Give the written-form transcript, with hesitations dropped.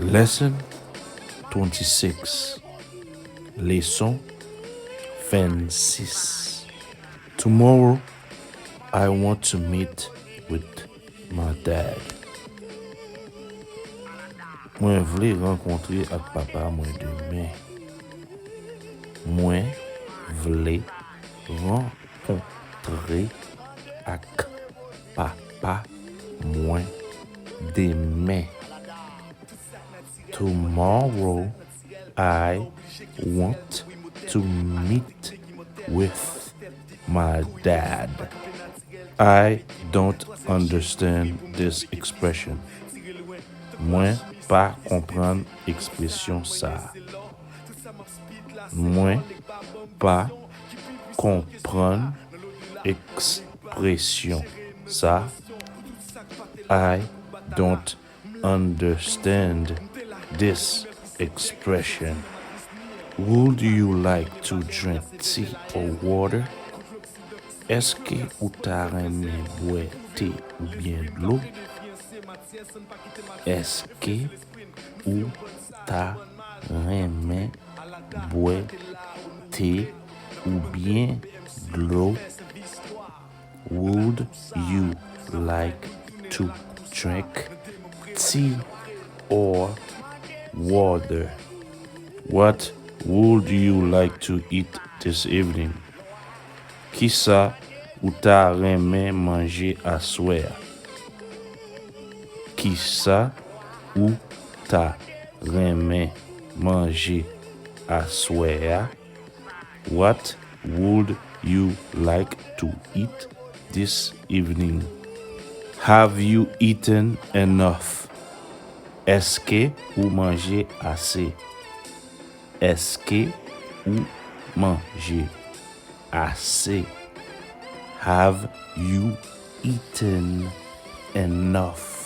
Lesson 26. Leson 26. Tomorrow, I want to meet with my dad. Mwen vle renkontre ak papa mwen demen. Mwen vle renkontre ak papa mwen demen. Tomorrow, I want to meet with my dad. I don't understand this expression. Mwen pa kompran ekspresyon sa. Mwen pa kompran ekspresyon sa. I don't understand this expression. Would you like to drink tea or water? Eske ou ta reme bwe thé ou bien l'eau? Eske ou ta reme bwe thé ou bien l'eau? Would you like to drink tea or water? What would you like to eat this evening? Ki sa ou ta reme manje aswea? Ki sa ou ta reme manje aswea? What would you like to eat this evening? Have you eaten enough? Eske ou manje ase? Eske ou manje ase? Have you eaten enough?